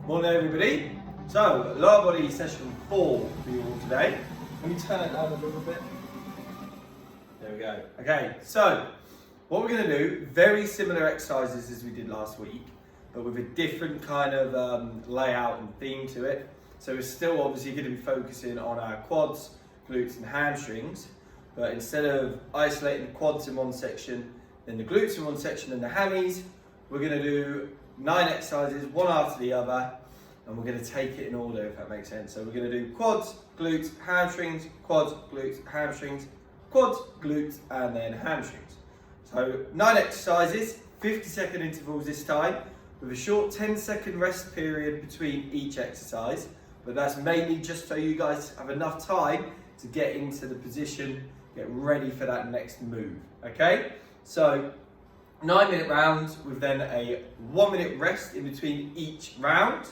Morning everybody. So, lower body session 4 for you all today. Let me turn it down a little bit. There we go. Okay, so what we're going to do, very similar exercises as we did last week, but with a different kind of layout and theme to it. So we're still obviously going to be focusing on our quads, glutes and hamstrings, but instead of isolating the quads in one section, then the glutes in one section and the hammies, we're going to do 9 exercises, one after the other, and we're going to take it in order, if that makes sense. So we're going to do quads, glutes, hamstrings, quads, glutes, hamstrings, quads, glutes, and then hamstrings. So 9 exercises, 50-second intervals this time, with a short 10-second rest period between each exercise. But that's mainly just so you guys have enough time to get into the position, get ready for that next move, okay? So 9-minute rounds with then a 1-minute rest in between each round.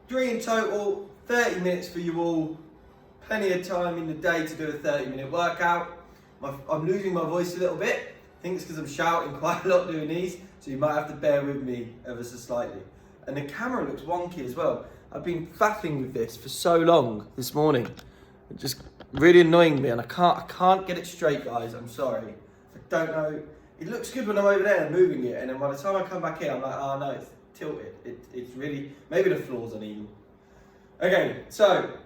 3 in total, 30 minutes for you all. Plenty of time in the day to do a 30-minute workout. I'm losing my voice a little bit. I think it's because I'm shouting quite a lot doing these, so you might have to bear with me ever so slightly. And the camera looks wonky as well. I've been faffing with this for so long this morning. It's just really annoying me, and I can't get it straight, guys. I'm sorry. I don't know. It looks good when I'm over there moving it, and then by the time I come back in, I'm like, oh no, it's tilted. It's really, maybe the floor's uneven. Okay, so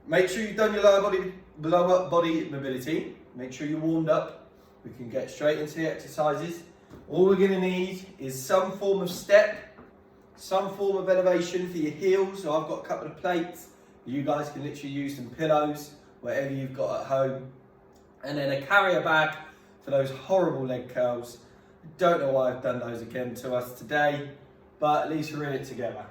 make sure you've done your lower body mobility. Make sure you're warmed up. We can get straight into the exercises. All we're going to need is some form of step, some form of elevation for your heels. So I've got a couple of plates. You guys can literally use some pillows, whatever you've got at home. And then a carrier bag for those horrible leg curls. I don't know why I've done those again to us today, but at least we're in it together.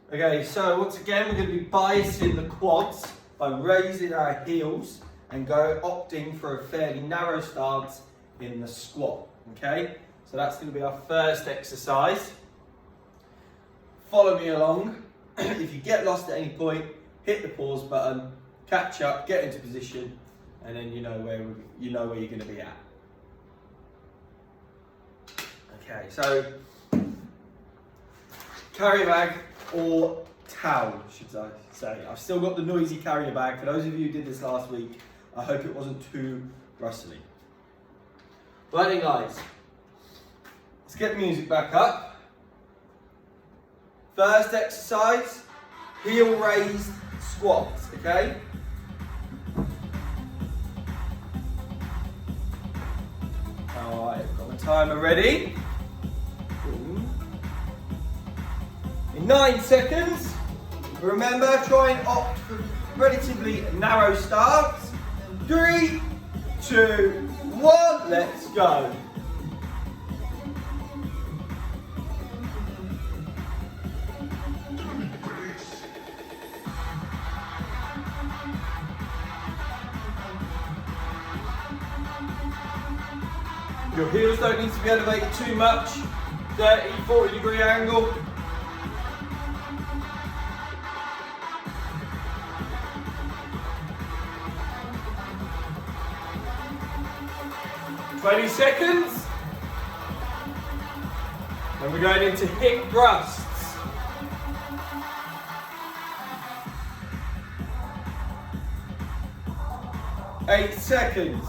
Okay, so once again, we're going to be biasing the quads by raising our heels and opting for a fairly narrow stance in the squat. Okay, so that's going to be our first exercise. Follow me along. If you get lost at any point, hit the pause button, catch up, get into position, and then you know where you're going to be at. Okay, so carrier bag or towel, should I say. I've still got the noisy carrier bag. For those of you who did this last week, I hope it wasn't too rustly. Right then, guys, let's get the music back up. First exercise, heel raised squats, okay? Alright, got my timer ready. In 9 seconds, remember, try and opt for relatively narrow starts. 3, 2, 1, let's go. Your heels don't need to be elevated too much. 30, 40 degree angle. "20 seconds. Then we're going into hip thrusts. "8 seconds.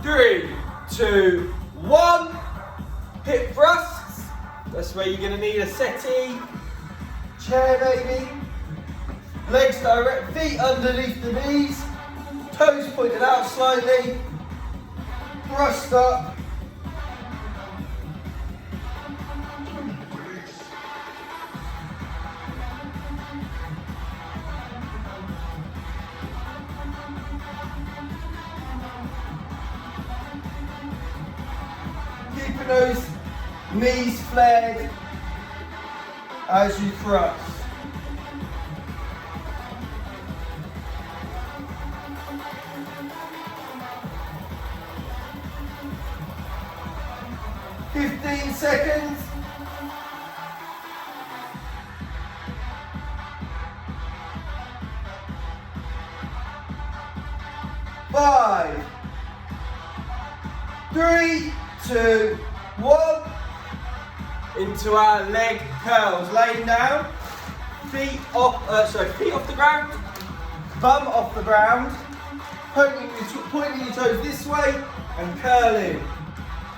3, 2, 1. Hip thrusts. That's where you're going to need a settee, chair maybe. Legs direct, feet underneath the knees. Toes pointed out slightly, thrust up. Keeping those knees flared as you thrust. 15 seconds. 5, 3, 2, 1. into our leg curls. Laying down, feet off the ground, bum off the ground, pointing your toes this way and curling.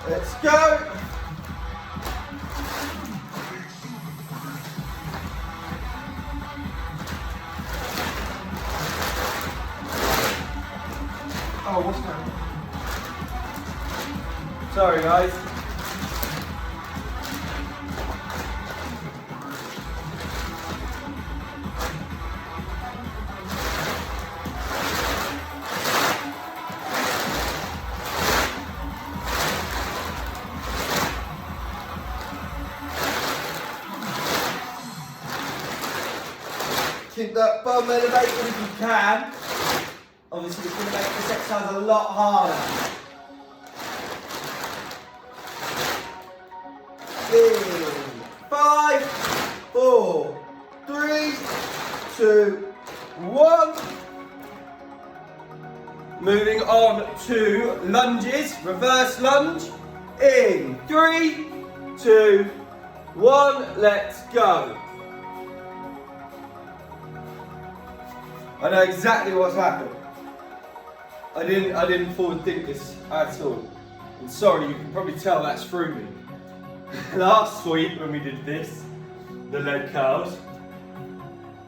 Let's go. Oh, what's that? Sorry, guys. Keep that bum elevated if you can. Obviously, it's going to make this exercise a lot harder. 5, 4, 3, 2, 1. Moving on to lunges, reverse lunge. In 3, 2, 1. Let's go. I know exactly what's happened. I didn't forward think this at all. I'm sorry, you can probably tell that's through me. Last week when we did this, the leg curls,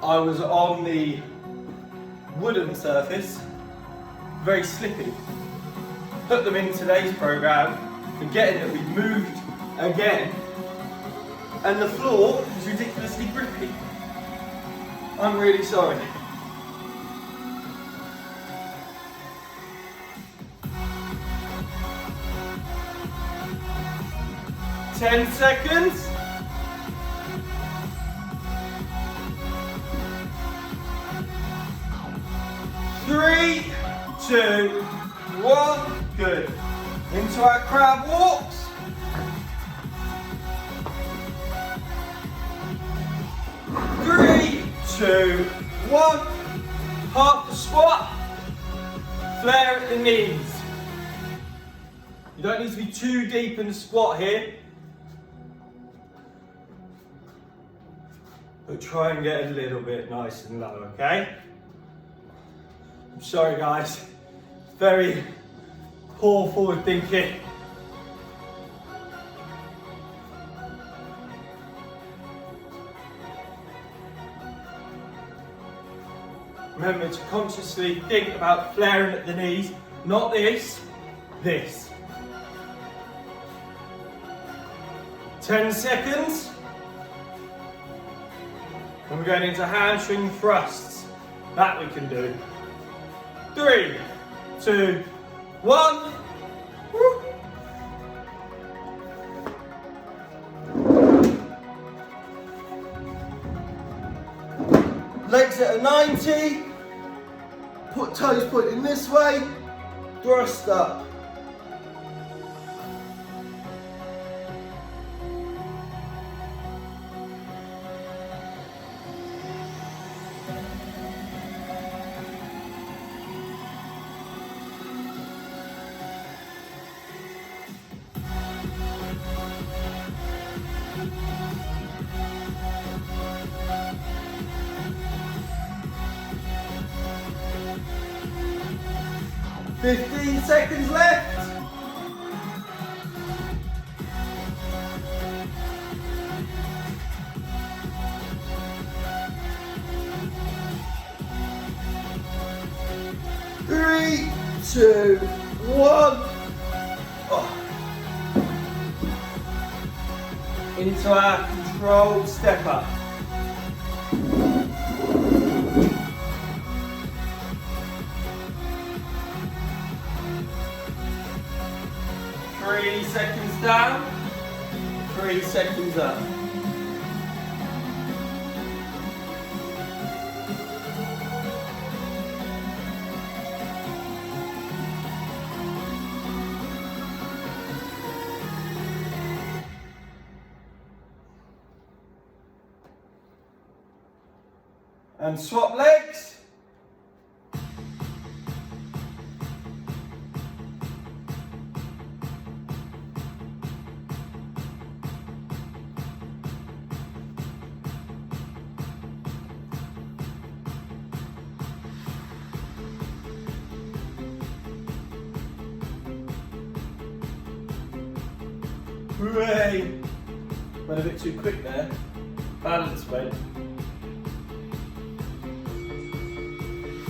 I was on the wooden surface, very slippy. Put them in today's program, forgetting that we moved again, and the floor is ridiculously grippy. I'm really sorry. 10 seconds. 3, 2, 1. Good. Into our crab walks. 3, 2, 1. Half the squat. Flare at the knees. You don't need to be too deep in the squat here. But try and get a little bit nice and low, okay? I'm sorry guys, very poor forward thinking. Remember to consciously think about flaring at the knees, not this, this. 10 seconds. And we're going into hamstring thrusts. That we can do. 3, 2, 1. Woo. Legs at a 90. Put toes pointing this way. Thrust up. Fifteen seconds left. Three, 2, 1. Oh. Into our controlled step up. 3 seconds down, 3 seconds up. And swap legs. 3. Went a bit too quick there. Balance went.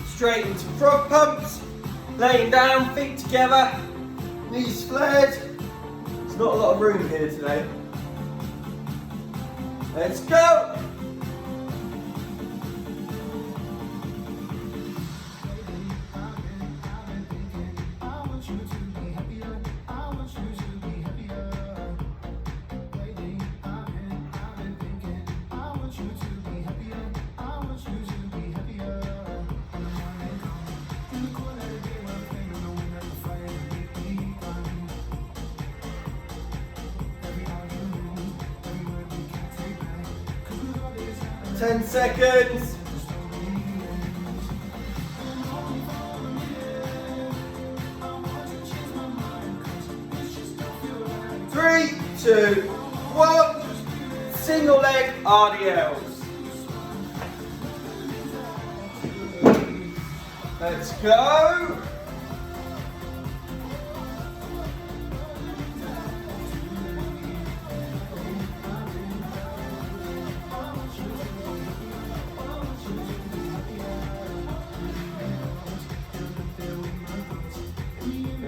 Straight into frog pumps. Laying down, feet together, knees flared. There's not a lot of room here today. Let's go! Ten seconds. 3, 2, 1. Single leg RDLs. Let's go.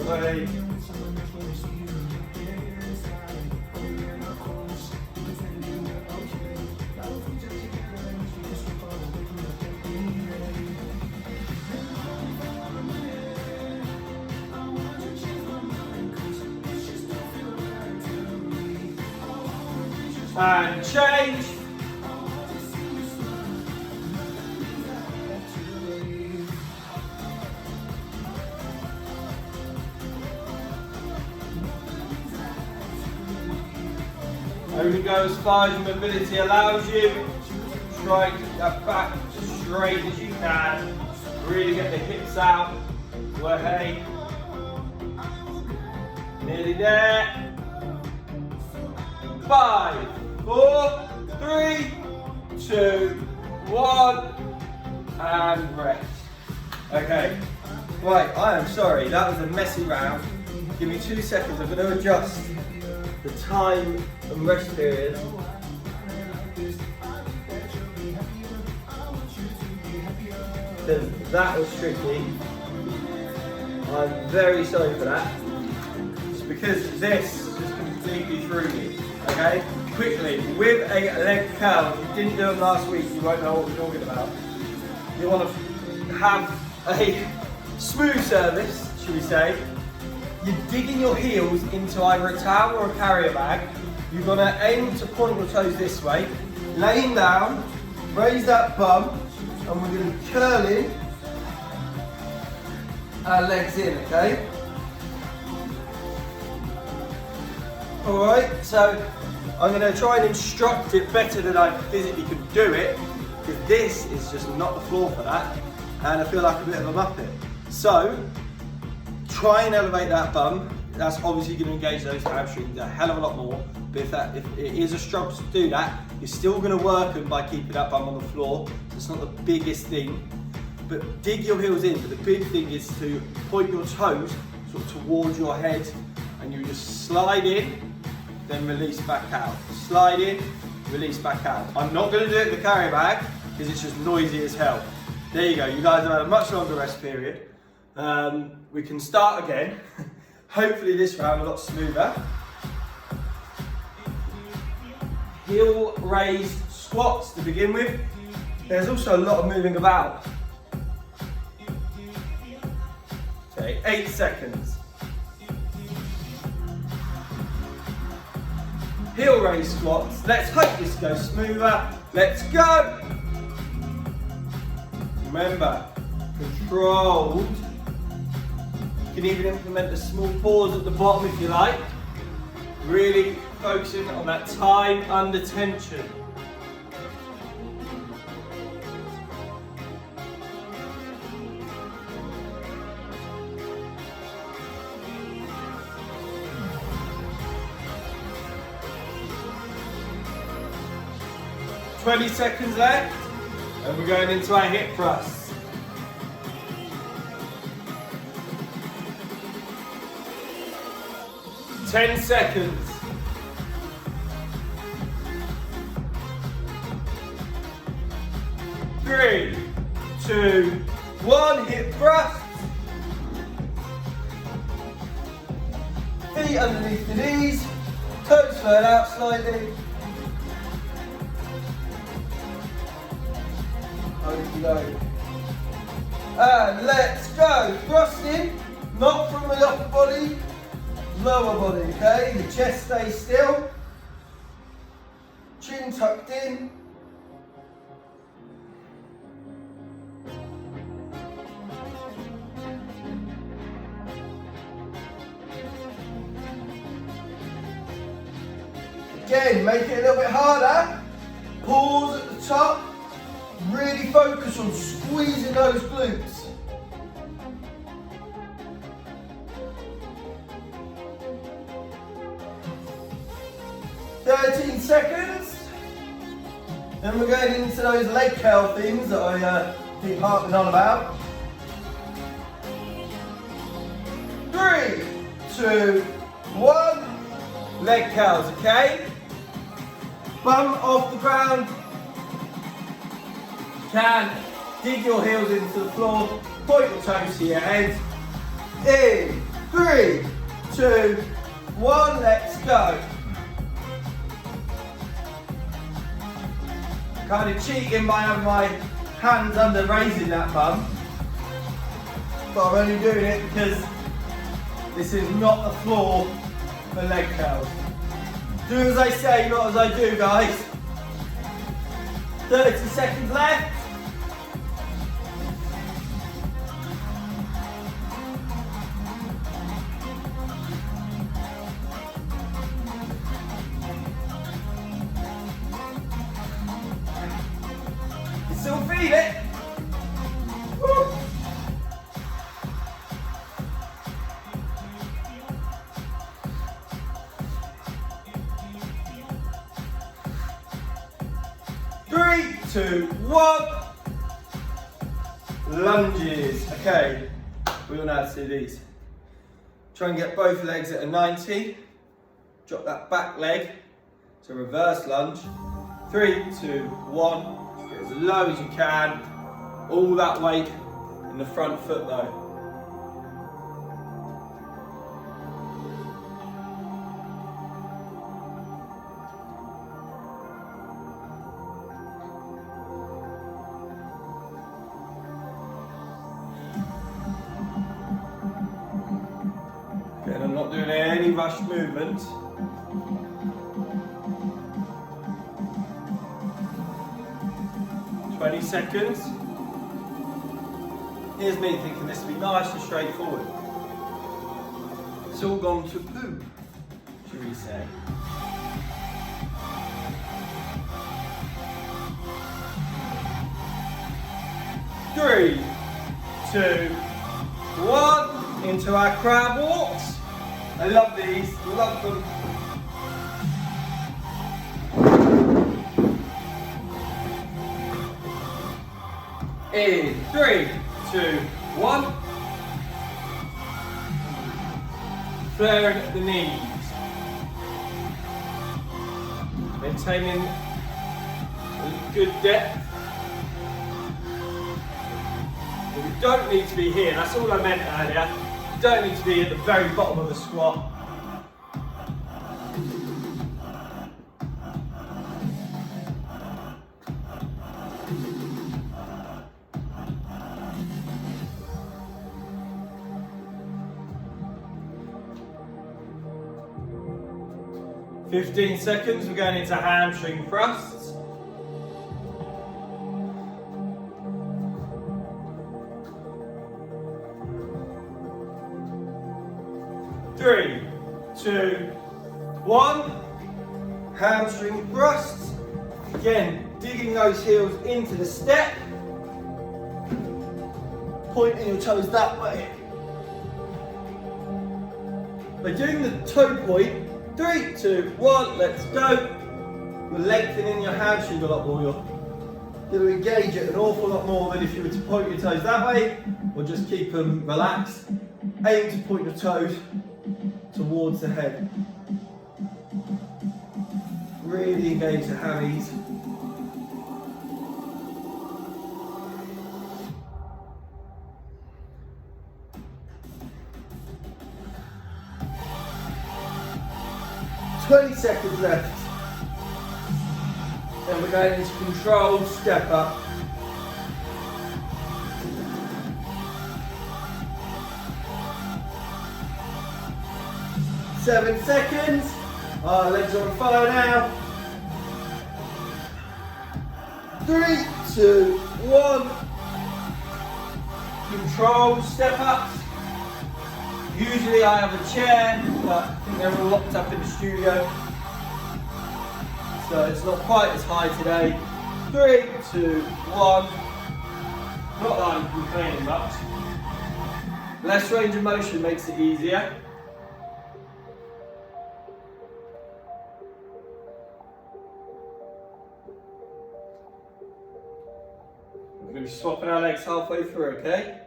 Away. And change. Only go as far as your mobility allows you. Try to keep that back as straight as you can. Really get the hips out. Way. Nearly there. 5, 4, 3, 2, 1, and rest. Okay. Right, I am sorry, that was a messy round. Give me 2 seconds, I'm going to adjust the time and rest period. Because that was tricky. I'm very sorry for that. It's because this just completely threw me. Okay? Quickly, with a leg curl, if you didn't do them last week, you won't know what we're talking about. You want to have a smooth service, should we say. You're digging your heels into either a towel or a carrier bag. You're going to aim to point your toes this way, laying down, raise that bum, and we're going to curl in our legs in, okay? Alright, so I'm going to try and instruct it better than I physically could do it, because this is just not the floor for that, and I feel like a bit of a muppet. So, try and elevate that bum. That's obviously going to engage those hamstrings a hell of a lot more, but if it is a struggle to do that, you're still going to work them by keeping that bum on the floor. So it's not the biggest thing, but dig your heels in. But the big thing is to point your toes sort of towards your head, and you just slide in, then release back out. Slide in, release back out. I'm not going to do it with the carrier bag because it's just noisy as hell. There you go. You guys have had a much longer rest period. We can start again. Hopefully this round a lot smoother. Heel raised squats to begin with. There's also a lot of moving about. Okay, 8 seconds. Heel raised squats. Let's hope this goes smoother. Let's go. Remember, controlled. You can even implement a small pause at the bottom if you like. Really focusing on that time under tension. "20 seconds left, and we're going into our hip thrust. 10 seconds. 3, 2, 1, hip thrusts. Feet underneath the knees, toes furled out slightly. Okey doke. And let's go. Thrusting, not from the upper body, lower body, okay? The chest stays still. Chin tucked in. Again, make it a little bit harder. Pause at the top. Really focus on squeezing those glutes. Seconds. Then we're going into those leg curl things that I keep harping on about. 3, 2, 1. Leg curls, okay? Bum off the ground. Can dig your heels into the floor. Point your toes to your head. In 3, 2, 1. Let's go. Kind of cheating by having my hands under raising that bum. But I'm only doing it because this is not the floor for leg curls. Do as I say, not as I do, guys. 30 seconds left. Still feel it. Woo. Three, 2, 1. Lunges. Okay, we all know how to do these. Try and get both legs at a 90. Drop that back leg. So reverse lunge. 3, 2, 1. As low as you can, all that weight in the front foot though. Again, I'm not doing any rushed movement. Seconds. Here's me thinking this will be nice and straightforward. It's all gone to poo, should we say. Three, 2, 1. Into our crab walks. I love these, love them. In 3, 2, 1. Flaring at the knees. Maintaining a good depth. But we don't need to be here, that's all I meant earlier. You don't need to be at the very bottom of the squat. "15 seconds, we're going into hamstring thrusts. Three, 2, 1. Hamstring thrusts. Again, digging those heels into the step. Pointing your toes that way. By doing the toe point, 3, 2, 1, let's go. You're lengthening your hamstring a lot more. You're going to engage it an awful lot more than if you were to point your toes that way, or just keep them relaxed. Aim to point your toes towards the head. Really engage the hammies. 20 seconds left. Then we're going into controlled step up. Seven seconds. Our legs are on fire now. 3, 2, 1. Controlled step ups. Usually I have a chair, but I think they're all locked up in the studio. So it's not quite as high today. 3, 2, 1. Not that I'm complaining much. Less range of motion makes it easier. We're going to be swapping our legs halfway through, okay?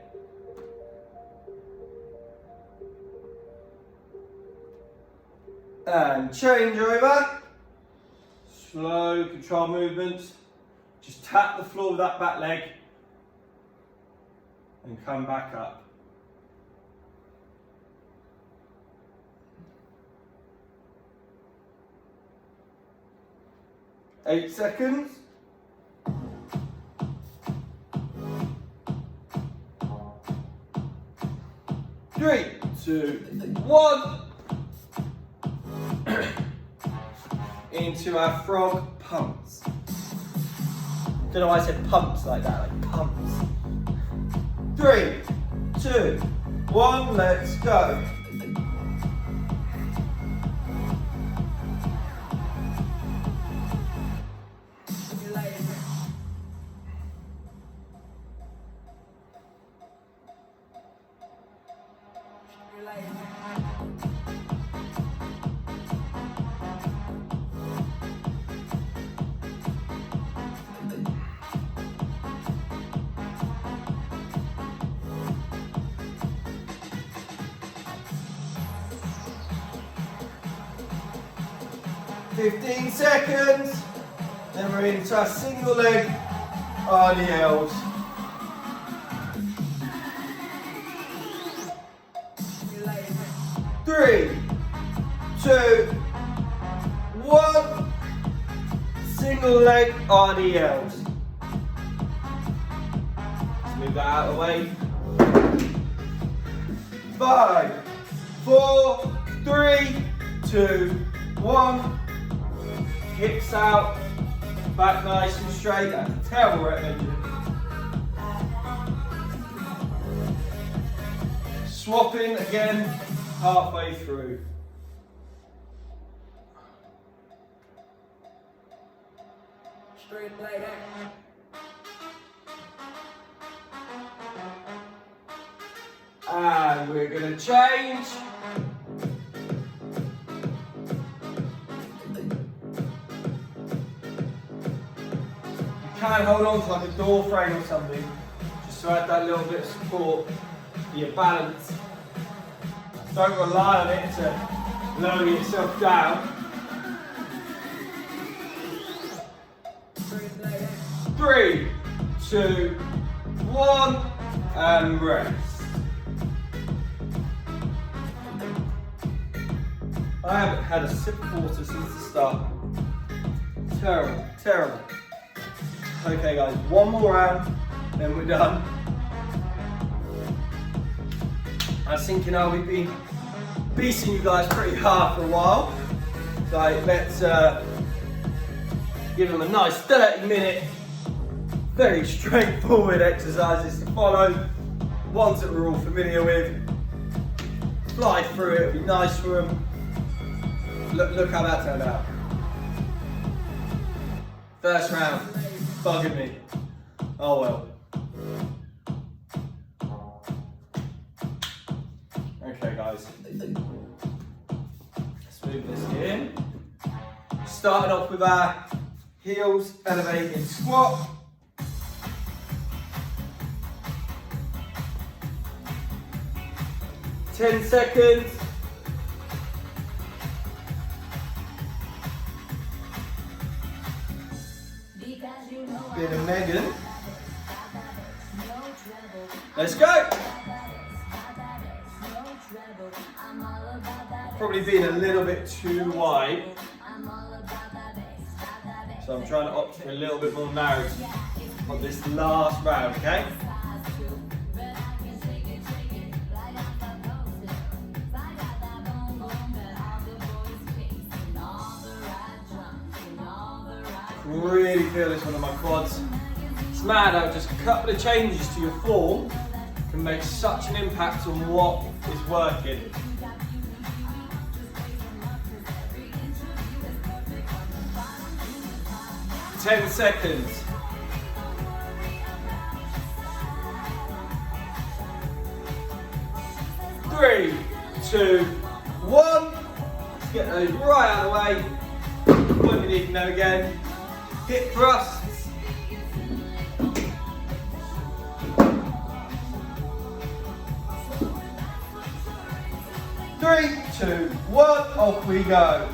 And change over. Slow, control movements. Just tap the floor with that back leg and come back up. Eight seconds. 3, 2, 1. Into our frog pumps. Don't know why I said pumps like that, like pumps. 3, 2, 1, let's go. Fifteen seconds, then we're into our single leg RDLs. Three, 2, 1. Single leg RDLs. Let's move that out of the way. 5, 4, 3, 2, 1. Hips out, back nice and straight. That's a terrible rep engine. Swapping again, halfway through. Straight leg out. And we're going to change. Can hold on to like a door frame or something, just to add that little bit of support for your balance. Don't rely on it to lower yourself down. 3, 2, 1, and rest. I haven't had a sip of water since the start. Terrible, terrible. Okay guys, one more round, then we're done. I was thinking I'll be beating you guys pretty hard for a while. So let's give them a nice 30-minute, very straightforward exercises to follow. Ones that we're all familiar with. Fly through it, it'll be nice for them. Look how that turned out. First round. Bugging me. Oh well. Okay guys. Let's move this in. Starting off with our heels elevated squat. Ten seconds. Bit of Megan. Let's go. probably been a little bit too wide. So I'm trying to opt for a little bit more narrow on this last round, okay? Really feel this one on my quads. It's mad how just a couple of changes to your form can make such an impact on what is working. Ten seconds. Three, two, one. Let's get those right out of the way. What we need to know again. Hip thrusts. Three, two, one, off we go.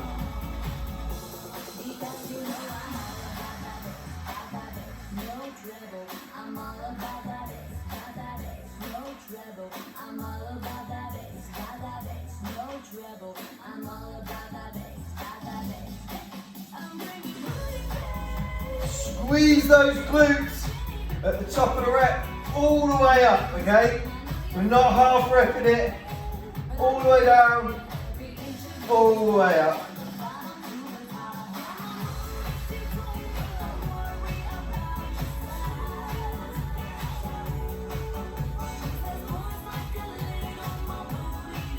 Squeeze those glutes at the top of the rep, all the way up, okay? We're not half repping it, all the way down, all the way up.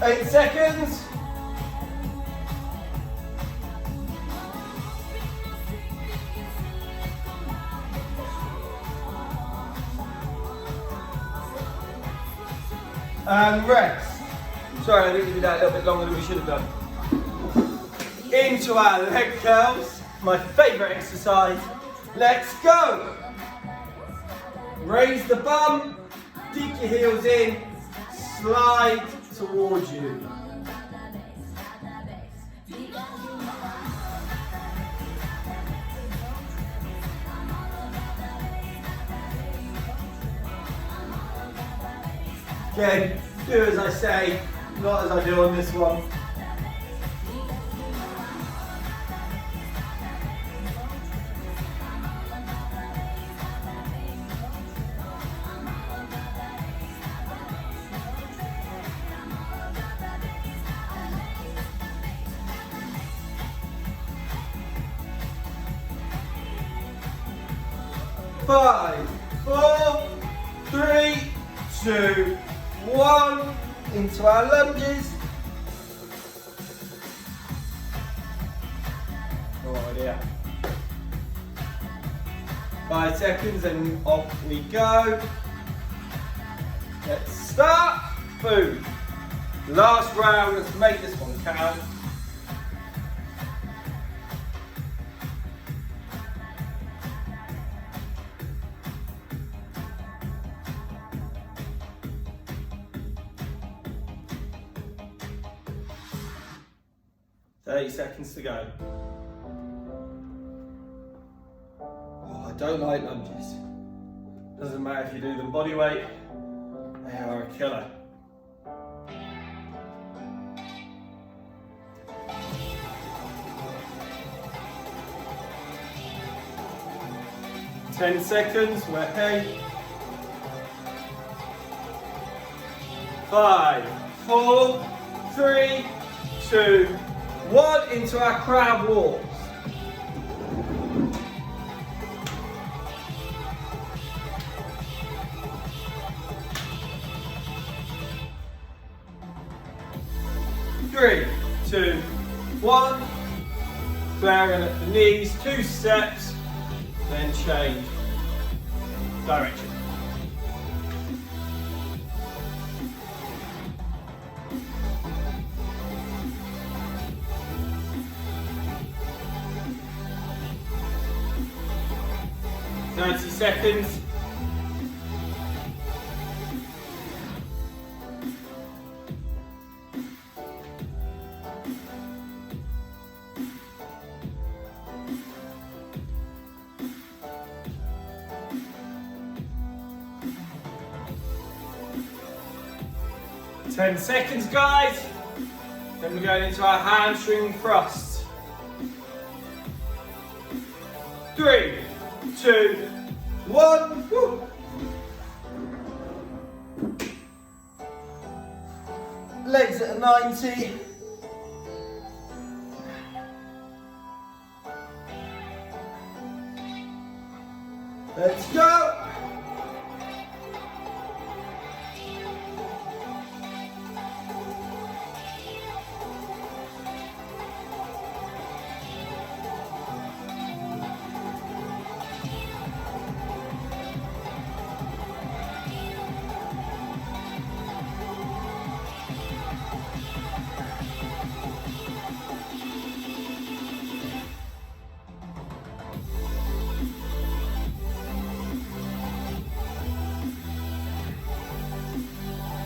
Eight seconds. And rest. Sorry, I think we did that a little bit longer than we should have done. Into our leg curls, my favourite exercise. Let's go. Raise the bum, dig your heels in, slide towards you. Again, do as I say, not as I do on this one. Five, four, three, two, one. Into our lunges. Oh dear. 5 seconds and off we go. Let's start. Boom. Last round, let's make this one count. Seconds to go. Oh, I don't like lunges. Doesn't matter if you do them body weight, they are a killer. Ten seconds, we're eight. 5, 4, 3, 2, 1, into our crab walks. Three, two, one. Flaring at the knees, 2 steps, then change direction. Seconds. Ten seconds, guys. Then we're going into our hamstring thrust. 3, 2, 1. Woo. Legs at a 90. Let's go.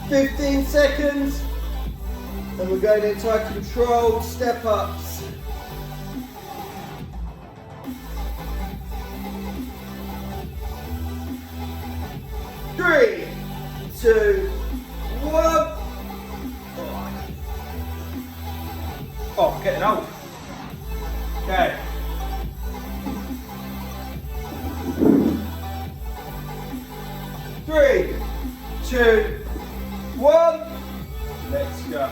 "15 seconds, and we're going into our controlled step ups. Three, two, one. Oh, getting old. Okay. Three, two, 1. Let's go.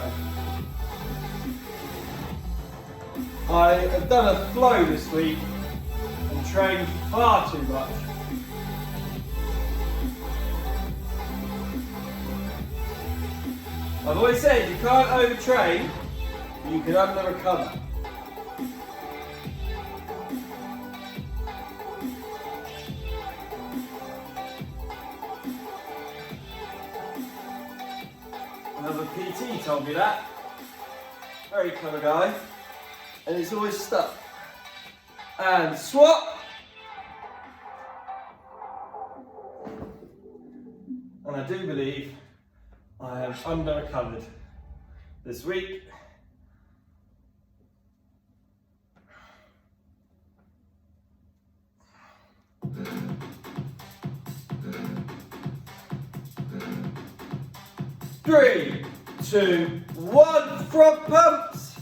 I have done a flow this week and trained far too much. I've always said you can't overtrain, but you can under-recover. Another PT told me that. Very clever guy. And it's always stuck. And swap. And I do believe I have under-recovered this week. Three, two, one, front pumps.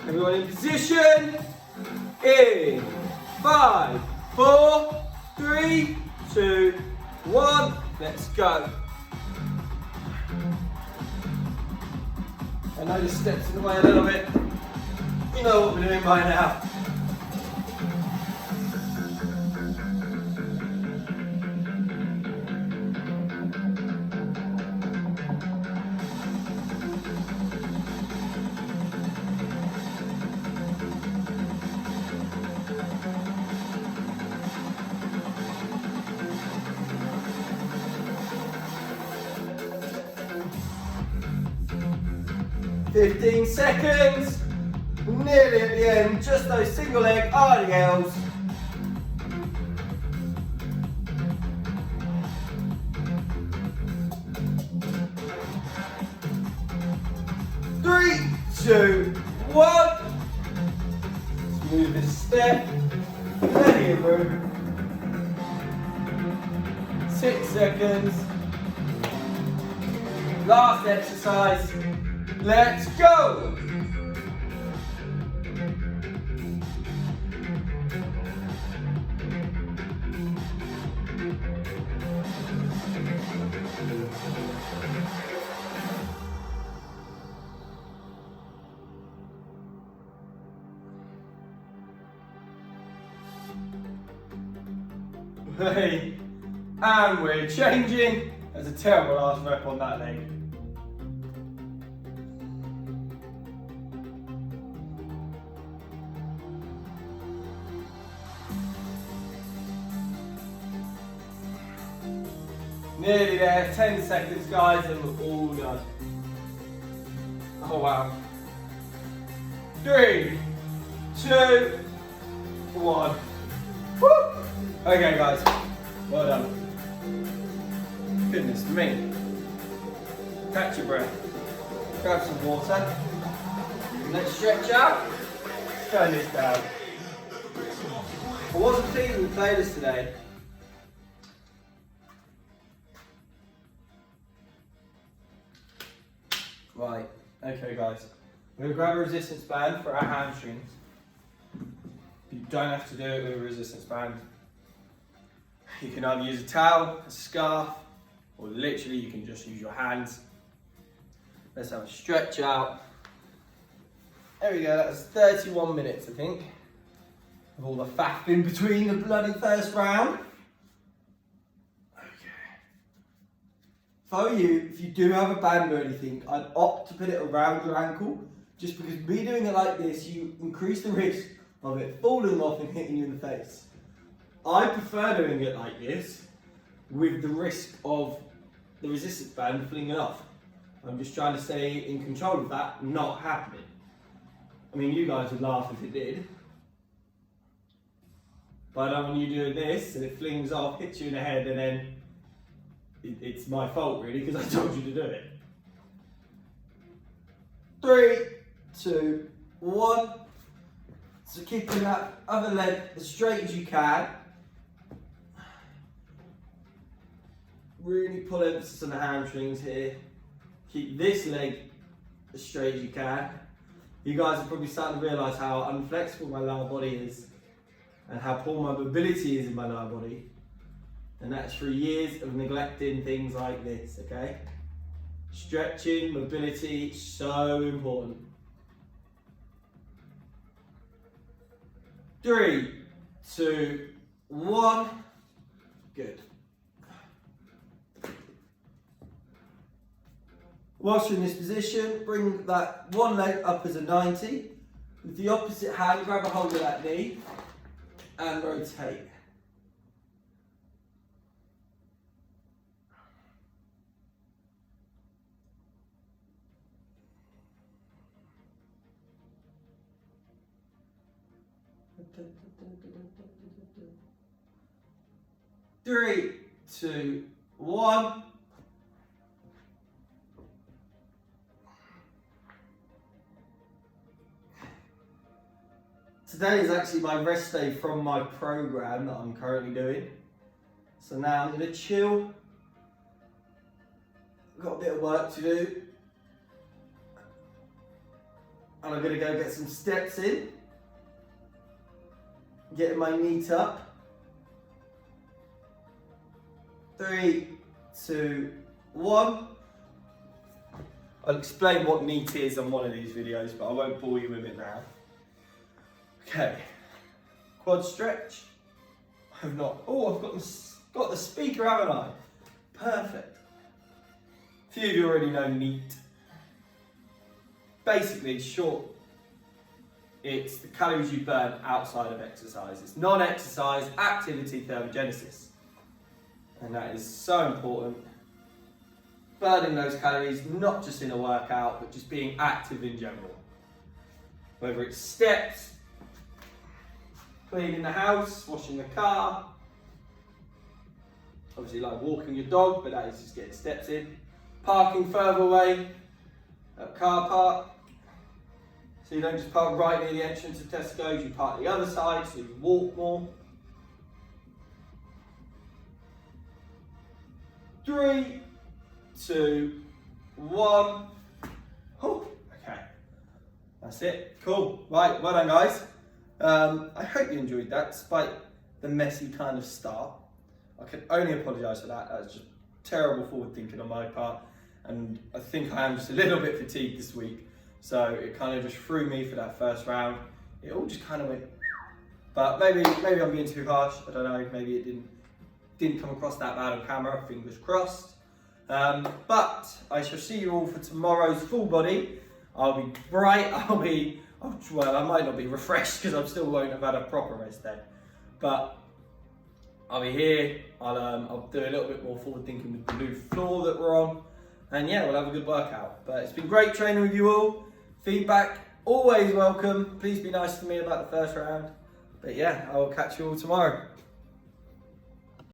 Everyone in position. In 5, 4, 3, 2, 1. Let's go. I know this steps in the way a little bit. You know what we're doing by now. "15 seconds, nearly at the end, just those single leg RDLs. Three, two, one. Let's move this step, plenty of room. 6 seconds. Last exercise. Let's go! Hey, and we're changing. There's a terrible last rep on that leg. Nearly there, 10 seconds guys and we're all done. Oh wow. 3, 2, 1. Woo! Okay guys, well done. Goodness me. Catch your breath. Grab some water. Let's stretch out. Turn this down. I wasn't pleased with the playlist today. Right, okay guys. We're going to grab a resistance band for our hamstrings. You don't have to do it with a resistance band. You can either use a towel, a scarf, or literally you can just use your hands. Let's have a stretch out. There we go, that's 31 minutes I think. With all the faff in between the bloody first round. If I were you, if you do have a band or anything, I'd opt to put it around your ankle, just because me doing it like this, you increase the risk of it falling off and hitting you in the face. I prefer doing it like this, with the risk of the resistance band flinging off. I'm just trying to stay in control of that not happening. I mean, you guys would laugh if it did. But I don't want you doing this and it flings off, hits you in the head, and then it's my fault really, because I told you to do it. 3, 2, 1. So keeping that other leg as straight as you can. Really pull emphasis on the hamstrings here. Keep this leg as straight as you can. You guys are probably starting to realise how unflexible my lower body is and how poor my mobility is in my lower body. And that's through years of neglecting things like this, okay? Stretching, mobility, so important. 3, 2, 1. Good. Whilst you're in this position, bring that one leg up as a 90. With the opposite hand, grab a hold of that knee and rotate. Three, 2, 1. Today is actually my rest day from my program that I'm currently doing. So now I'm going to chill. I've got a bit of work to do. And I'm going to go get some steps in. Getting my NEAT up. 3, 2, 1. I'll explain what NEAT is on one of these videos, but I won't bore you with it now. Okay, quad stretch. I've got the speaker, haven't I? Perfect. A few of you already know NEAT. Basically, short, it's the calories you burn outside of exercise. It's non-exercise activity thermogenesis. And that is so important. Burning those calories, not just in a workout, but just being active in general. Whether it's steps, cleaning the house, washing the car, obviously like walking your dog, but that is just getting steps in. Parking further away, at car park, so you don't just park right near the entrance of Tesco's, you park the other side, so you walk more. 3, 2, 1. Oh, okay, that's it. Cool. Right, well done, guys. I hope you enjoyed that, despite the messy kind of start. I can only apologise for that. That's just terrible forward thinking on my part, and I think I am just a little bit fatigued this week, so it kind of just threw me for that first round. It all just kind of went, but maybe I'm being too harsh. I don't know. Maybe it didn't come across that bad on camera. Fingers crossed. But I shall see you all for tomorrow's full body. I'll be bright. Well, I might not be refreshed because I still won't have had a proper rest day, but I'll be here. I'll do a little bit more forward thinking with the new floor that we're on, and yeah, we'll have a good workout. But it's been great training with you all. Feedback always welcome. Please be nice to me about the first round. But yeah, I will catch you all tomorrow.